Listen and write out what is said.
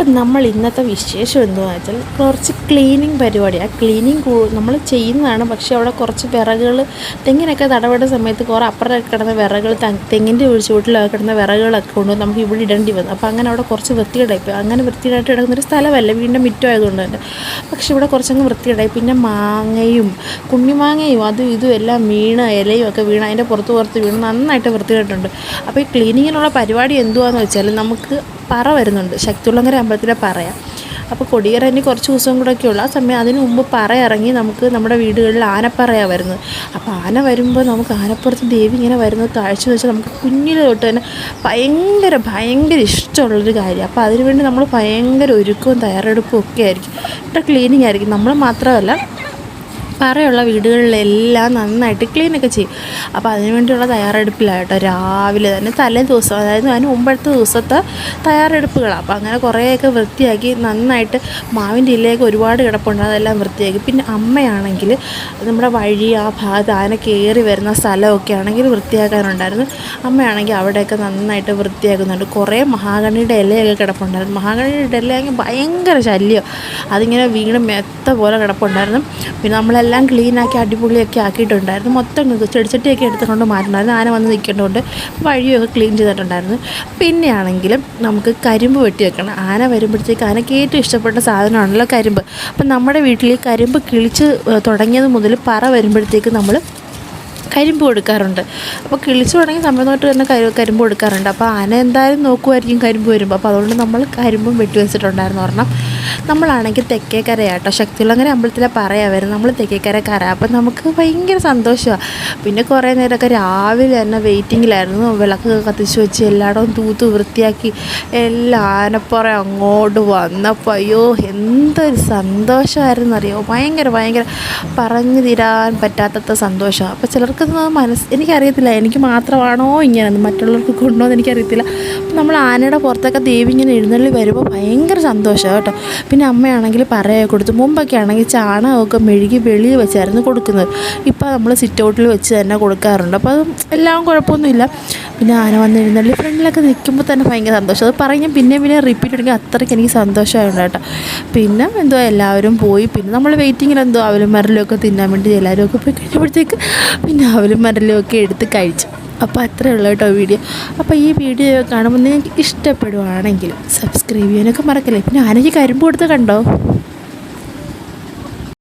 അപ്പം നമ്മൾ ഇന്നത്തെ വിശേഷം എന്തുവാണെന്ന് വെച്ചാൽ കുറച്ച് ക്ലീനിങ് പരിപാടിയാണ്. ക്ലീനിങ് നമ്മൾ ചെയ്യുന്നതാണ്. പക്ഷേ അവിടെ കുറച്ച് വിറകുകൾ തെങ്ങിനൊക്കെ തടപെടുന്ന സമയത്ത് കുറേ അപ്പുറത്തൊക്കെ കിടന്ന വിറകുകൾ തെങ്ങിൻ്റെ ചുവട്ടിലൊക്കെ കിടന്ന വിറകുകളൊക്കെ കൊണ്ടുവന്ന് നമുക്ക് ഇവിടെ ഇടേണ്ടി വന്നു. അപ്പോൾ അങ്ങനെ അവിടെ കുറച്ച് വൃത്തികേടായിപ്പോയി. അങ്ങനെ വൃത്തികേടായിട്ട് കിടക്കുന്നൊരു സ്ഥലമല്ല, വീണ്ടും മിറ്റമായതുകൊണ്ട് തന്നെ. പക്ഷേ ഇവിടെ കുറച്ചങ്ങ് വൃത്തികേടായി. പിന്നെ മാങ്ങയും കുഞ്ഞിമാങ്ങയും അതും ഇതും എല്ലാം വീണ്, ഇലയും ഒക്കെ വീണ് അതിൻ്റെ പുറത്ത് വീണ് നന്നായിട്ട് വൃത്തികേട്ടുണ്ട്. അപ്പോൾ ഈ ക്ലീനിങ്ങിനുള്ള പരിപാടി എന്തുവാന്ന് വെച്ചാൽ നമുക്ക് പറ വരുന്നുണ്ട്, ശക്തികുളങ്ങര അമ്പലത്തിലെ പറയാം. അപ്പോൾ കൊടിയേറനി കുറച്ച് ദിവസം കൂടെയൊക്കെ ഉള്ളൂ. ആ സമയം അതിന് മുമ്പ് പറ ഇറങ്ങി നമുക്ക് നമ്മുടെ വീടുകളിൽ ആനപ്പറയാണ് വരുന്നത്. അപ്പോൾ ആന വരുമ്പോൾ നമുക്ക് ആനപ്പുറത്ത് ദേവി ഇങ്ങനെ വരുന്നത് കാഴ്ച വെച്ചാൽ നമുക്ക് കുഞ്ഞിലെ തൊട്ട് തന്നെ ഭയങ്കര ഇഷ്ടമുള്ളൊരു കാര്യം. അപ്പോൾ അതിനുവേണ്ടി നമ്മൾ ഭയങ്കര ഒരുക്കവും തയ്യാറെടുപ്പും ഒക്കെ ആയിരിക്കും. ഇവിടെ ക്ലീനിങ് ആയിരിക്കും. നമ്മൾ മാത്രമല്ല, പറയുള്ള വീടുകളിലെല്ലാം നന്നായിട്ട് ക്ലീനൊക്കെ ചെയ്യും. അപ്പോൾ അതിനുവേണ്ടിയുള്ള തയ്യാറെടുപ്പിലായിട്ടോ രാവിലെ തന്നെ തലേ ദിവസം, അതായത് അതിന് മുമ്പത്തെ ദിവസത്തെ തയ്യാറെടുപ്പുകളാണ്. അപ്പോൾ അങ്ങനെ കുറേയൊക്കെ വൃത്തിയാക്കി നന്നായിട്ട് മാവിൻ്റെ ഇലയൊക്കെ ഒരുപാട് കിടപ്പുണ്ട്, അതെല്ലാം വൃത്തിയാക്കി. പിന്നെ അമ്മയാണെങ്കിൽ നമ്മുടെ വഴി ആ ഭാഗത്ത് ആന കയറി വരുന്ന സ്ഥലമൊക്കെ ആണെങ്കിൽ വൃത്തിയാക്കാനുണ്ടായിരുന്നു. അമ്മയാണെങ്കിൽ അവിടെയൊക്കെ നന്നായിട്ട് വൃത്തിയാക്കുന്നുണ്ട്. കുറേ മഹാഗണിയുടെ ഇലയൊക്കെ കിടപ്പുണ്ടായിരുന്നു. മഹാഗണിയുടെ ഇലയെങ്കിൽ ഭയങ്കര ശല്യം, അതിങ്ങനെ വീണ് മെത്ത പോലെ കിടപ്പുണ്ടായിരുന്നു. പിന്നെ നമ്മളെല്ലാം ക്ലീനാക്കി അടിപൊളിയൊക്കെ ആക്കിയിട്ടുണ്ടായിരുന്നു. മൊത്തം ചെടിച്ചട്ടിയൊക്കെ എടുത്തുകൊണ്ട് മാറ്റണമായിരുന്നു. ആന വന്ന് നിൽക്കേണ്ടതുകൊണ്ട് വഴിയൊക്കെ ക്ലീൻ ചെയ്തിട്ടുണ്ടായിരുന്നു. പിന്നെയാണെങ്കിലും നമുക്ക് കരിമ്പ് വെട്ടി വെക്കണം. ആന വരുമ്പോഴത്തേക്ക് ആനയ്ക്ക് ഏറ്റവും ഇഷ്ടപ്പെട്ട സാധനമാണല്ലോ കരിമ്പ്. അപ്പം നമ്മുടെ വീട്ടിൽ കരിമ്പ് കിളിച്ച് തുടങ്ങിയത് മുതൽ പറ വരുമ്പോഴത്തേക്ക് നമ്മൾ കരിമ്പ് കൊടുക്കാറുണ്ട്. അപ്പോൾ കിളിച്ചു തുടങ്ങിയ സമയം തൊട്ട് തന്നെ കരിമ്പ് കൊടുക്കാറുണ്ട്. അപ്പോൾ ആന എന്തായാലും നോക്കുമായിരിക്കും കരിമ്പ് വരുമ്പോൾ. അപ്പോൾ അതുകൊണ്ട് നമ്മൾ കരിമ്പും വെട്ടി വെച്ചിട്ടുണ്ടായിരുന്നു ഒരെണ്ണം. നമ്മളാണെങ്കിൽ തെക്കേക്കരയാട്ടോ, ശക്തികുളങ്ങര അമ്പലത്തിലെ പറയാൻ വരുന്നത്. നമ്മൾ തെക്കേക്കരക്കാര. അപ്പം നമുക്ക് ഭയങ്കര സന്തോഷമാണ്. പിന്നെ കുറേ നേരമൊക്കെ രാവിലെ തന്നെ വെയിറ്റിങ്ങിലായിരുന്നു. വിളക്ക് കത്തിച്ച് വെച്ച് എല്ലായിടവും തൂത്ത് വൃത്തിയാക്കി എല്ലാം ആനപ്പുറ അങ്ങോട്ട് വന്നപ്പോൾ അയ്യോ എന്തൊരു സന്തോഷമായിരുന്നു അറിയോ. ഭയങ്കര പറഞ്ഞു തീരാൻ പറ്റാത്ത സന്തോഷമാണ്. അപ്പോൾ ചിലർക്ക് എനിക്കറിയത്തില്ല, എനിക്ക് മാത്രമാണോ ഇങ്ങനെ, മറ്റുള്ളവർക്ക് കൊണ്ടോ എന്ന് എനിക്കറിയത്തില്ല. നമ്മൾ ആനയുടെ പുറത്തൊക്കെ ദേവി ഇങ്ങനെ എഴുന്നള്ളി വരുമ്പോൾ ഭയങ്കര സന്തോഷമാണ് കേട്ടോ. പിന്നെ അമ്മയാണെങ്കിൽ പറയൊക്കെ കൊടുത്തു. മുമ്പൊക്കെ ആണെങ്കിൽ ചാണകമൊക്കെ മെഴുകി വെളിയിൽ വെച്ചായിരുന്നു കൊടുക്കുന്നത്. ഇപ്പോൾ നമ്മൾ സിറ്റ് ഔട്ടിൽ വെച്ച് തന്നെ കൊടുക്കാറുണ്ട്. അപ്പോൾ അത് എല്ലാം കുഴപ്പമൊന്നുമില്ല. പിന്നെ ആന വന്ന് എഴുന്നള്ളി ഫ്രണ്ടിലൊക്കെ നിൽക്കുമ്പോൾ തന്നെ ഭയങ്കര സന്തോഷം. അത് പറഞ്ഞ് പിന്നെ റിപ്പീറ്റ് എടുക്കുക, അത്രയ്ക്ക് എനിക്ക് സന്തോഷമായുണ്ട് കേട്ടോ. പിന്നെ എല്ലാവരും പോയി. പിന്നെ നമ്മൾ വെയിറ്റിങ്ങിൽ അവലും മരലുമൊക്കെ തിന്നാൻ വേണ്ടി എല്ലാവരും ഒക്കെ പോയി കഴിഞ്ഞപ്പോഴത്തേക്ക് പിന്നെ അവലും മരലുമൊക്കെ എടുത്ത് കഴിച്ചു. അപ്പോൾ അത്രയേ ഉള്ളൂ കേട്ടോ വീഡിയോ. അപ്പോൾ ഈ വീഡിയോ കാണുമ്പോൾ നിങ്ങൾക്ക് ഇഷ്ടപ്പെടുവാണെങ്കിൽ സബ്സ്ക്രൈബ് ചെയ്യാനൊക്കെ മറക്കല്ലേ. പിന്നെ ആനയ്ക്ക് കരിമ്പ് കൊടുത്ത് കണ്ടോ.